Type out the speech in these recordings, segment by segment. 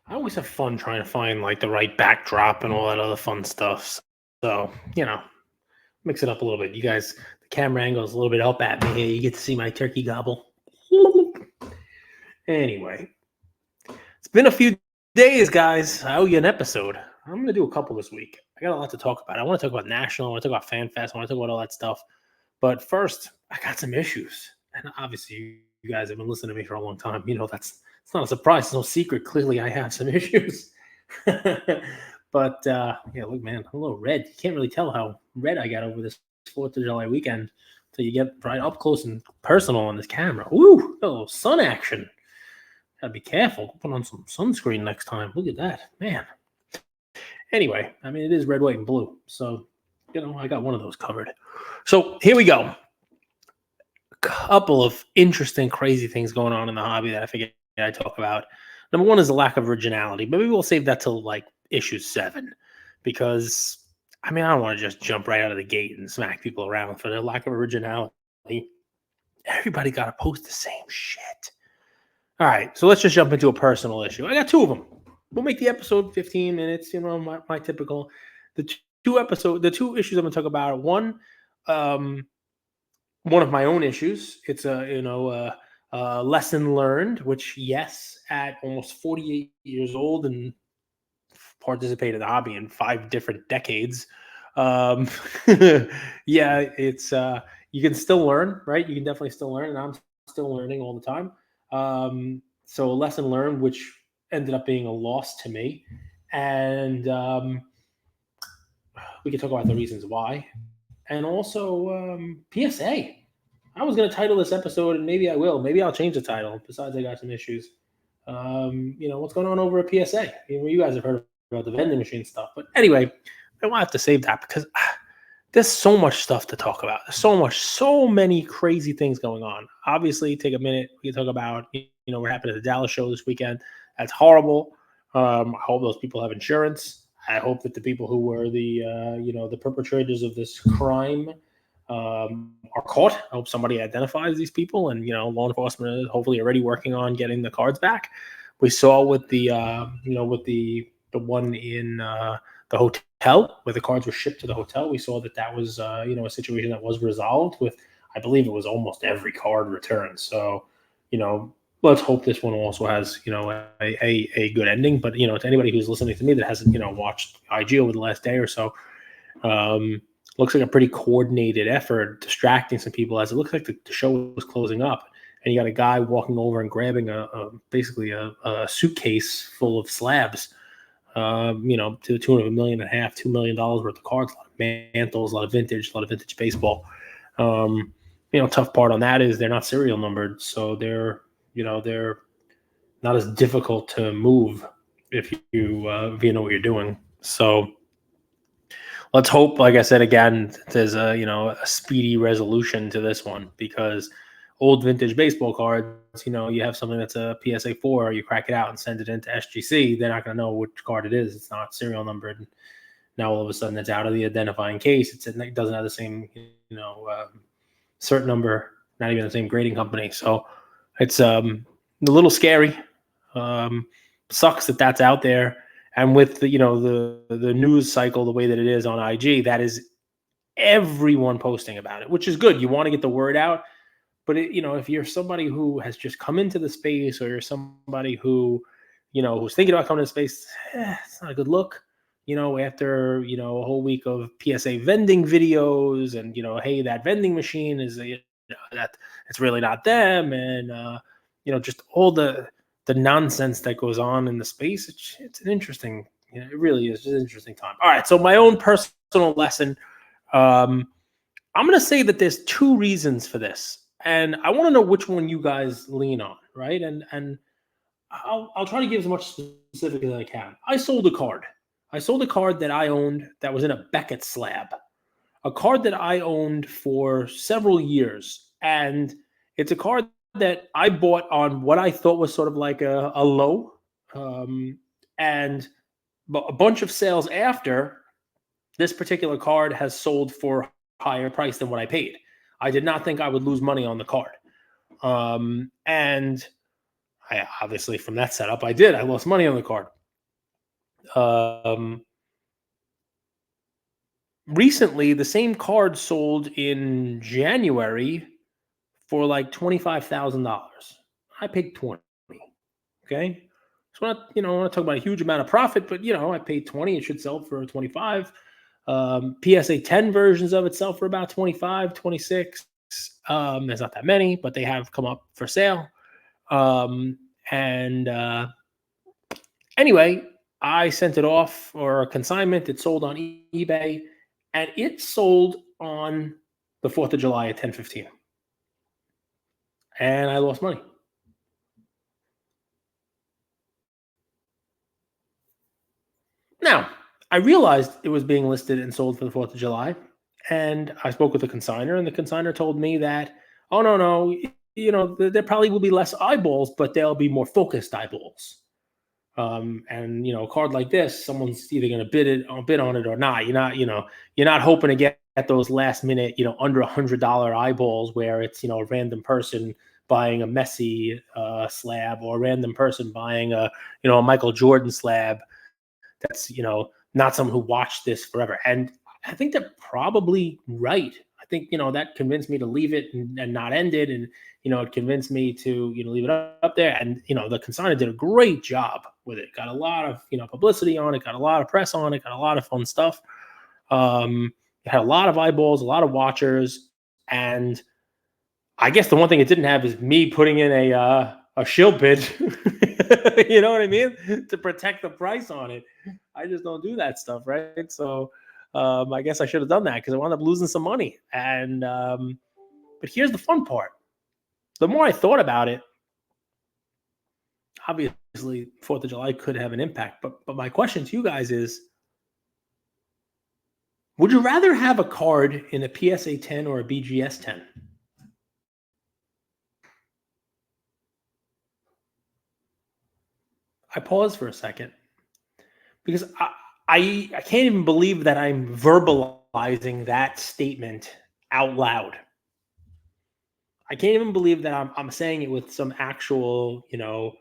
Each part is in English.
I always have fun trying to find like the right backdrop and all that other fun stuff. So, mix it up a little bit. You guys, the camera angle is a little bit up at me here. You get to see my turkey gobble. Anyway, it's been a few days, guys. I owe you an episode. I'm going to do a couple this week. I got a lot to talk about. I want to talk about National. I want to talk about Fan Fest. I want to talk about all that stuff. But first, I got some issues. And obviously, you guys have been listening to me for a long time. It's not a surprise. It's no secret. Clearly, I have some issues. But, look, man, I'm a little red. You can't really tell how red I got over this 4th of July weekend until you get right up close and personal on this camera. Woo! A little sun action. Gotta be careful. Put on some sunscreen next time. Look at that. Man. Anyway, I mean, it is red, white, and blue. So, I got one of those covered. So, here we go. A couple of interesting, crazy things going on in the hobby that I figured I'd talk about. Number one is the lack of originality. But maybe we'll save that till, issue 7. Because, I don't want to just jump right out of the gate and smack people around for the lack of originality. Everybody got to post the same shit. All right, so let's just jump into a personal issue. I got 2 of them. We'll make the episode 15 minutes, my typical. The 2 issues I'm going to talk about. One of my own issues. It's a lesson learned, which, yes, at almost 48 years old and participated in the hobby in 5 different decades. It's you can still learn, right? You can definitely still learn, and I'm still learning all the time. So a lesson learned, which ended up being a loss to me. And we can talk about the reasons why. And also PSA. I was going to title this episode, and maybe I will. Maybe I'll change the title. Besides, I got some issues. What's going on over at PSA? You guys have heard about the vending machine stuff. But anyway, I will have to save that because there's so much stuff to talk about. There's so many crazy things going on. Obviously, take a minute. We can talk about, what happened at the Dallas show this weekend. That's horrible. I hope those people have insurance. I hope that the people who were the perpetrators of this crime are caught. I hope somebody identifies these people, and law enforcement is hopefully already working on getting the cards back. We saw with the the one in the hotel where the cards were shipped to the hotel. We saw that was a situation that was resolved with, I believe it was almost every card returned. So let's hope this one also has a good ending. But to anybody who's listening to me that hasn't watched IG over the last day or so, looks like a pretty coordinated effort, distracting some people as it looks like the show was closing up. And you got a guy walking over and grabbing basically a suitcase full of slabs, to the tune of $1.5 million, $2 million worth of cards, a lot of mantles, a lot of vintage baseball. Tough part on that is they're not serial numbered, so they're not as difficult to move if you know what you're doing. So let's hope, like I said again, there's a speedy resolution to this one, because old vintage baseball cards, you have something that's a PSA 4, you crack it out and send it into SGC, they're not going to know which card it is. It's not serial numbered. And now all of a sudden it's out of the identifying case. It doesn't have the same, cert number, not even the same grading company. So it's a little scary. Sucks that that's out there. And with the news cycle the way that it is on IG, that is everyone posting about it, which is good. You want to get the word out. But if you're somebody who has just come into the space, or you're somebody who, who's thinking about coming to space, it's not a good look. After a whole week of PSA vending videos, and hey, that vending machine is that it's really not them, and just all the nonsense that goes on in the space. It's an interesting, it really is just an interesting time. All right, so my own personal lesson. I'm going to say that there's 2 reasons for this. And I want to know which one you guys lean on, right? And I'll try to give as much specific as I can. I sold a card. I sold a card that I owned that was in a Beckett slab. A card that I owned for several years. And it's a card that I bought on what I thought was sort of like a low. And a bunch of sales after, this particular card has sold for a higher price than what I paid. I did not think I would lose money on the card. And I obviously from that setup, I did. I lost money on the card. Um, Recently, the same card sold in January for like $25,000. I paid 20. Okay. So I want to talk about a huge amount of profit, but I paid 20. It should sell for 25. PSA 10 versions of it sell for about 25, 26. There's not that many, but they have come up for sale. And Anyway, I sent it off for a consignment. It sold on eBay, and it sold on the 4th of July at 10:15, and I lost money. Now, I realized it was being listed and sold for the 4th of July, and I spoke with the consigner, and the consigner told me that, oh, no, no, there probably will be less eyeballs, but there'll be more focused eyeballs. And a card like this, someone's either going to bid on it or not. You're not hoping to get at those last minute, under $100 eyeballs where it's a random person buying a Messi slab, or a random person buying a Michael Jordan slab. That's not someone who watched this forever. And I think they're probably right. I think that convinced me to leave it and not end it, and it convinced me to leave it up there. And the consignor did a great job with it. Got a lot of publicity on it. Got a lot of press on it. Got a lot of fun stuff. It had a lot of eyeballs, a lot of watchers, and I guess the one thing it didn't have is me putting in a shill bid. You know what I mean? To protect the price on it. I just don't do that stuff, right? So I guess I should have done that because I wound up losing some money. And but here's the fun part. The more I thought about it, obviously 4th of July could have an impact. But my question to you guys is, would you rather have a card in a PSA 10 or a BGS 10? I paused for a second because I can't even believe that I'm verbalizing that statement out loud. I can't even believe that I'm saying it with some actual, a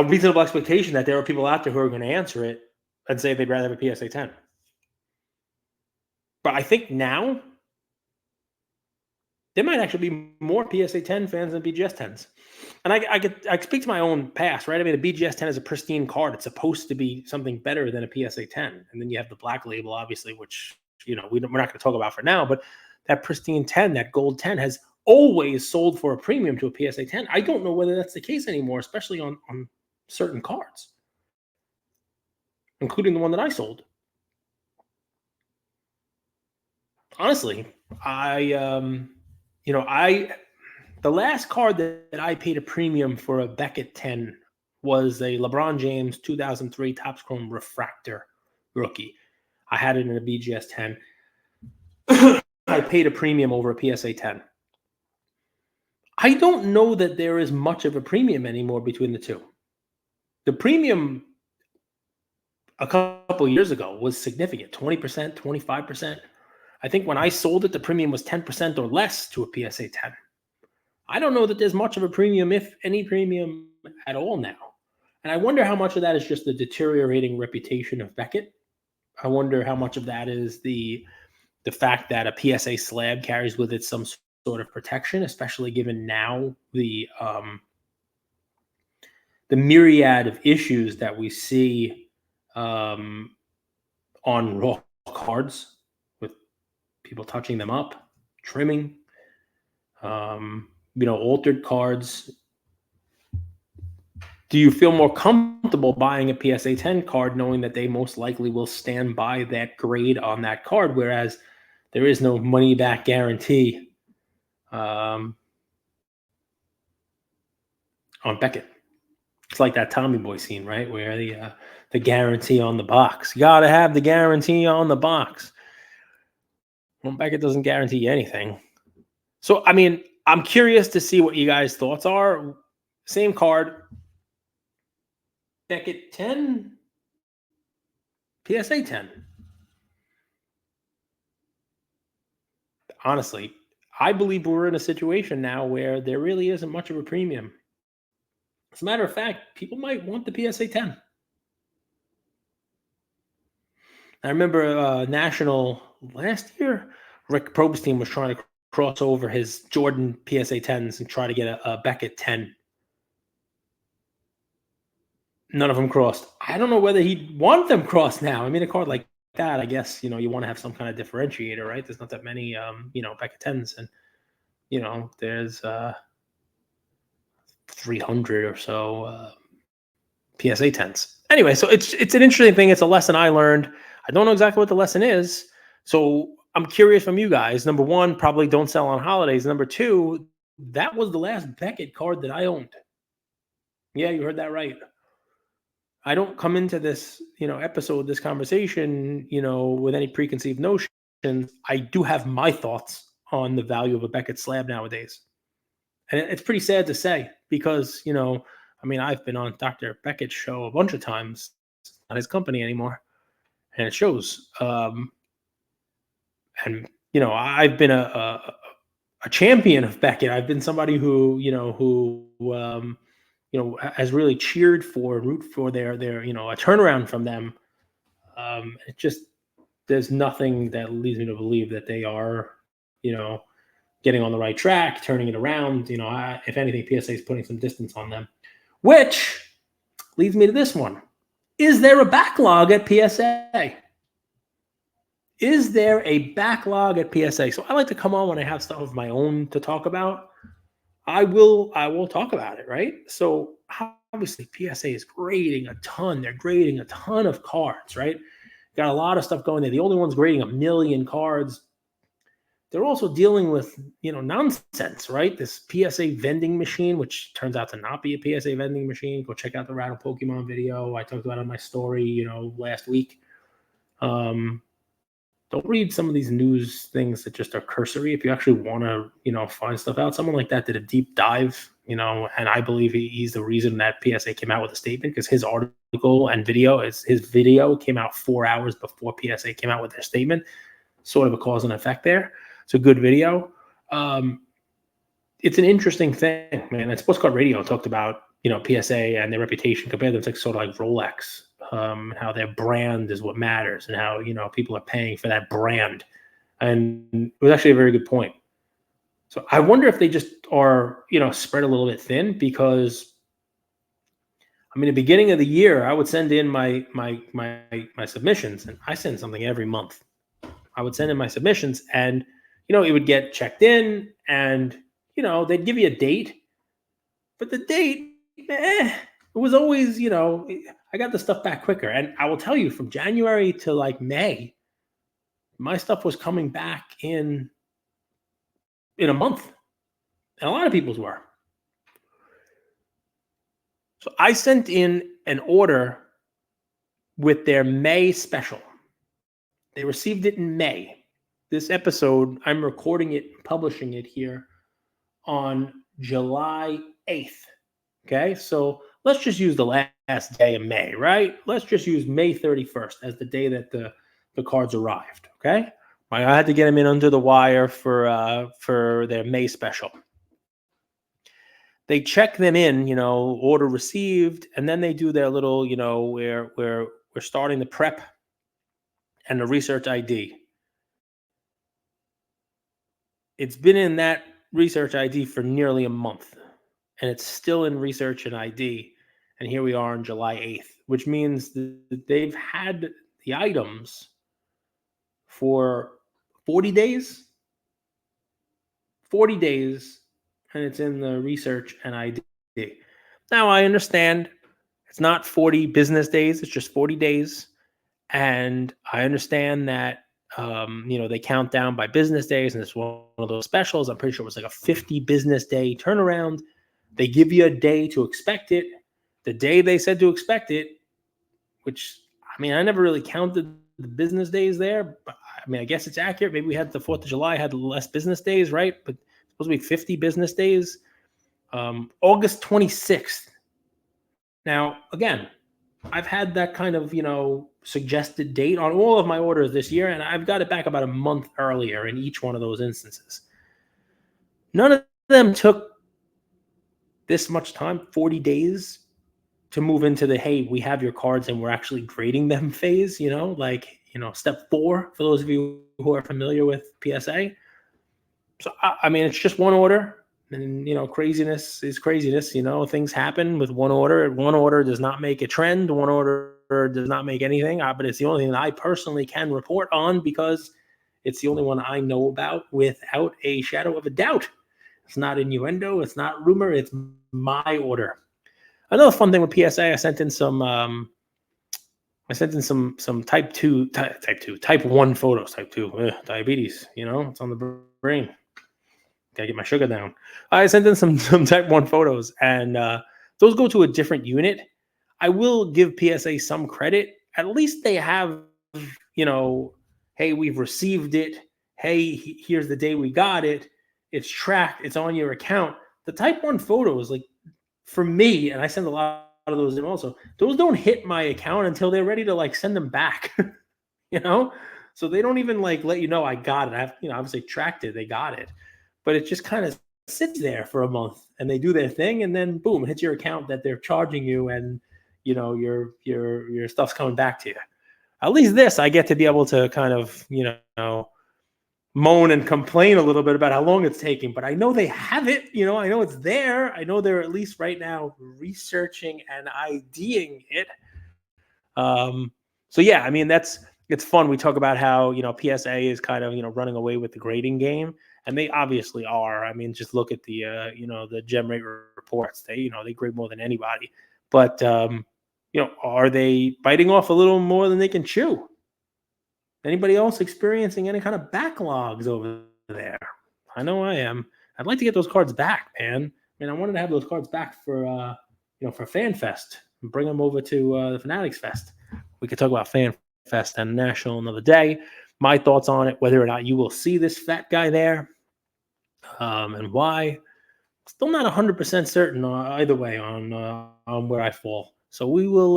reasonable expectation that there are people out there who are going to answer it and say they'd rather have a PSA 10. But I think now there might actually be more PSA 10 fans than BGS 10s. And I speak to my own past, right? I mean, a BGS 10 is a pristine card. It's supposed to be something better than a PSA 10. And then you have the black label, obviously, which, we're not going to talk about for now. But that pristine 10, that gold 10, has always sold for a premium to a PSA 10. I don't know whether that's the case anymore, especially on certain cards, including the one that I sold. Honestly, the last card that I paid a premium for a Beckett 10 was a LeBron James 2003 Topps Chrome Refractor rookie. I had it in a BGS 10. I paid a premium over a PSA 10. I don't know that there is much of a premium anymore between the two. The premium a couple years ago was significant, 20%, 25%. I think when I sold it, the premium was 10% or less to a PSA 10. I don't know that there's much of a premium, if any premium at all now. And I wonder how much of that is just the deteriorating reputation of Beckett. I wonder how much of that is the fact that a PSA slab carries with it some sort of protection, especially given now the myriad of issues that we see on raw cards with people touching them up, trimming, altered cards. Do you feel more comfortable buying a PSA 10 card knowing that they most likely will stand by that grade on that card, whereas there is no money back guarantee on Beckett? It's like that Tommy Boy scene, right? Where the guarantee on the box. You got to have the guarantee on the box. Well, Beckett doesn't guarantee anything. So, I mean, I'm curious to see what you guys' thoughts are. Same card. Beckett 10, PSA 10. Honestly, I believe we're in a situation now where there really isn't much of a premium. As a matter of fact, people might want the PSA 10. I remember National last year, Rick Probstein was trying to cross over his Jordan PSA 10s and try to get a Beckett 10. None of them crossed. I don't know whether he'd want them crossed now. I mean, a card like that, I guess, you want to have some kind of differentiator, right? There's not that many, Beckett 10s. And, there's 300 or so PSA 10s. Anyway, so it's an interesting thing. It's a lesson I learned. I don't know exactly what the lesson is. So I'm curious from you guys. Number one, probably don't sell on holidays. Number two, that was the last Beckett card that I owned. Yeah, you heard that right. I don't come into this, episode, this conversation, with any preconceived notions. I do have my thoughts on the value of a Beckett slab nowadays. And it's pretty sad to say because, I've been on Dr. Beckett's show a bunch of times, not his company anymore, and it shows. And I've been a champion of Beckett. I've been somebody who has really cheered for and root for their a turnaround from them. It just there's nothing that leads me to believe that they are getting on the right track, turning it around. If anything, PSA is putting some distance on them, which leads me to this one. Is there a backlog at PSA? Is there a backlog at PSA? So I like to come on when I have stuff of my own to talk about. I will talk about it, right? So obviously PSA is grading a ton. They're grading a ton of cards, right? Got a lot of stuff going there. The only one's grading 1 million cards. They're also dealing with, nonsense, right? This PSA vending machine, which turns out to not be a PSA vending machine. Go check out the Rattle Pokemon video. I talked about it on my story, last week. Don't read some of these news things that just are cursory. If you actually want to, find stuff out, someone like that did a deep dive, and I believe he's the reason that PSA came out with a statement because his article and his video came out 4 hours before PSA came out with their statement. Sort of a cause and effect there. It's a good video. It's an interesting thing, man. And Sports Card Radio talked about, PSA and their reputation compared to them. It's like sort of like Rolex. How their brand is what matters and how, people are paying for that brand. And it was actually a very good point. So I wonder if they just are, spread a little bit thin because, the beginning of the year, I would send in my submissions and I send something every month. I would send in my submissions and, it would get checked in and, they'd give you a date, but the date, it was always, I got the stuff back quicker. And I will tell you from January to like May, my stuff was coming back in a month. And a lot of people's were. So I sent in an order with their May special. They received it in May. This episode, I'm recording it, publishing it here on July 8th. Okay, so let's just use the last day of May, right? Let's just use May 31st as the day that the cards arrived, okay? I had to get them in under the wire for their May special. They check them in, order received, and then they do their little, where we're starting the prep and the research ID. It's been in that research ID for nearly a month. And it's still in research and ID. And here we are on July 8th, which means that they've had the items for 40 days. 40 days, and it's in the research and ID. Now, I understand it's not 40 business days. It's just 40 days. And I understand that, they count down by business days. And it's one of those specials. I'm pretty sure it was like a 50 business day turnaround. They give you a day to expect it. The day they said to expect it, which, I never really counted the business days there. But, I guess it's accurate. Maybe we had the 4th of July, had less business days, right? But it's supposed to be 50 business days. August 26th. Now, again, I've had that kind of, suggested date on all of my orders this year, and I've got it back about a month earlier in each one of those instances. None of them took this much time, 40 days, to move into the, hey, we have your cards and we're actually grading them phase, like, step 4 for those of you who are familiar with PSA. So I mean, it's just one order, and craziness is craziness. Things happen with one order. One order does not make a trend. One order does not make anything. But it's the only thing that I personally can report on, because it's the only one I know about without a shadow of a doubt. It's not innuendo. It's not rumor. It's my order. Another fun thing with PSA, I sent in some type 1 photos. Type 2 diabetes. It's on the brain. Gotta get my sugar down. I sent in some type 1 photos, and those go to a different unit. I will give PSA some credit. At least they have, hey, we've received it. Hey, here's the day we got it. It's tracked. It's on your account. The type 1 photos, like, for me, and I send a lot of those in also, those don't hit my account until they're ready to, like, send them back. So they don't even, like, let you know I got it. I've obviously tracked it. They got it. But it just kind of sits there for a month, and they do their thing, and then boom, it hits your account that they're charging you, and your stuff's coming back to you. At least this, I get to be able to kind of moan and complain a little bit about how long it's taking, but I know they have it. I know it's there. I know they're at least right now researching and IDing it. So yeah, I mean, it's fun. We talk about how PSA is kind of running away with the grading game. And they obviously are. I mean, just look at the the gem rate reports. They grade more than anybody. But are they biting off a little more than they can chew? Anybody else experiencing any kind of backlogs over there? I know I am. I'd like to get those cards back, man. I mean, I wanted to have those cards back for for Fan Fest and bring them over to the Fanatics Fest. We could talk about Fan Fest and National another day. My thoughts on it, whether or not you will see this fat guy there. And why? Still not 100% certain either way on where I fall. So we will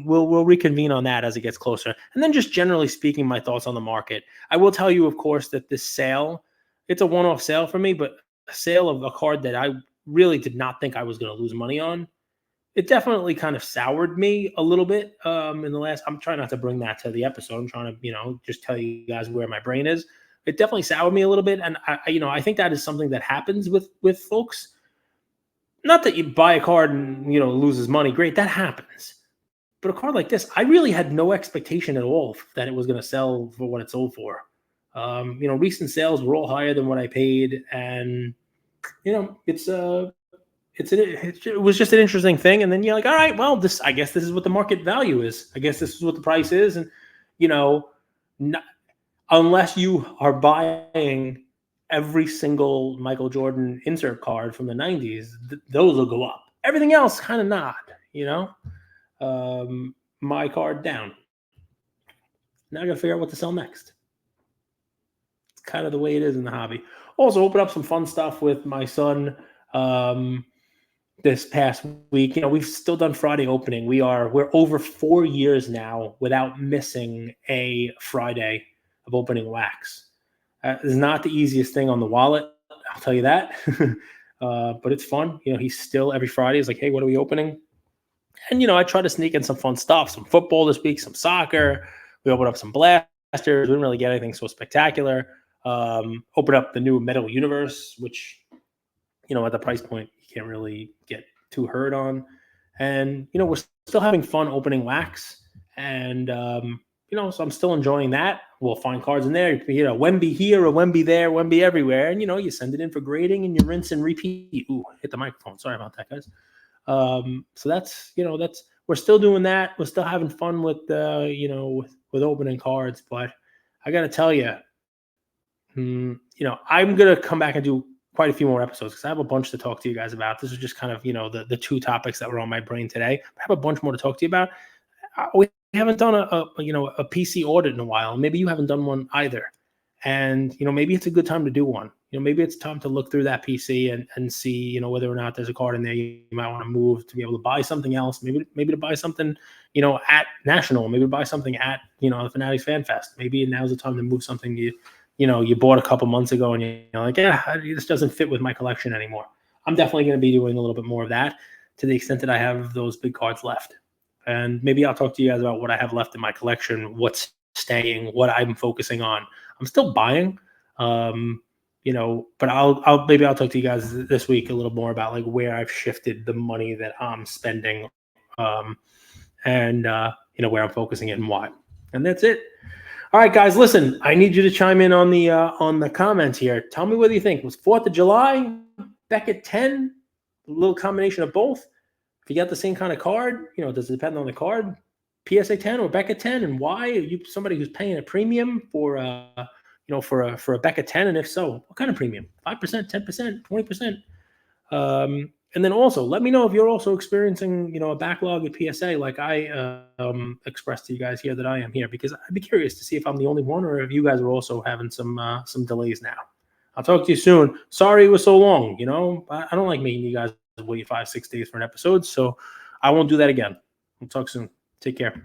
we'll reconvene on that as it gets closer. And then just generally speaking, my thoughts on the market. I will tell you, of course, that this sale, it's a one-off sale for me, but a sale of a card that I really did not think I was going to lose money on. It definitely kind of soured me a little bit in the last. I'm trying not to bring that to the episode. I'm trying to just tell you guys where my brain is. It definitely soured me a little bit, and I think that is something that happens with folks. Not that you buy a card and loses money. Great, that happens. But a card like this, I really had no expectation at all that it was going to sell for what it sold for. Recent sales were all higher than what I paid, and it was just an interesting thing. And then you're like, all right, well, I guess this is what the market value is. I guess this is what the price is, and unless you are buying every single Michael Jordan insert card from the 90s, those will go up. Everything else, kind of not, my card down. Now I got to figure out what to sell next. It's kind of the way it is in the hobby. Also, open up some fun stuff with my son this past week. We've still done Friday opening. We're over 4 years now without missing a Friday of opening wax. It's not the easiest thing on the wallet, I'll tell you that. But it's fun. He's still every Friday is like, hey, what are we opening? And I try to sneak in some fun stuff, some football this week, some soccer. We open up some blasters. We didn't really get anything so spectacular. Open up the new Metal Universe, which at the price point you can't really get too hurt on. And we're still having fun opening wax, and so I'm still enjoying that. We'll find cards in there. Wemby here or Wemby there, Wemby everywhere. And, you send it in for grading and you rinse and repeat. Ooh, hit the microphone. Sorry about that, guys. So that's we're still doing that. We're still having fun with, with opening cards. But I got to tell you, I'm going to come back and do quite a few more episodes because I have a bunch to talk to you guys about. This is just kind of, the two topics that were on my brain today. I have a bunch more to talk to you about. We haven't done a PC audit in a while. Maybe you haven't done one either. And, maybe it's a good time to do one. Maybe it's time to look through that PC and see, whether or not there's a card in there you might want to move to be able to buy something else. Maybe to buy something, at National. Maybe to buy something at, the Fanatics Fan Fest. Maybe now's the time to move something you you bought a couple months ago and you're like, yeah, this doesn't fit with my collection anymore. I'm definitely going to be doing a little bit more of that to the extent that I have those big cards left. And maybe I'll talk to you guys about what I have left in my collection, what's staying, what I'm focusing on. I'm still buying, but maybe I'll talk to you guys this week a little more about like where I've shifted the money that I'm spending, and where I'm focusing it and why. And that's it. All right, guys, listen, I need you to chime in on the comments here. Tell me what do you think. Was 4th of July, Beckett 10, a little combination of both? If you got the same kind of card, does it depend on the card? PSA 10 or Beckett 10, and why? Are you somebody who's paying a premium for a Beckett 10, and if so, what kind of premium? 5%, 10%, 20%? And then also, let me know if you're also experiencing, a backlog at PSA like I expressed to you guys here that I am here, because I'd be curious to see if I'm the only one or if you guys are also having some delays now. I'll talk to you soon. Sorry it was so long. I don't like making you guys wait 5-6 days for an episode, so I won't do that again. We'll talk soon. Take care.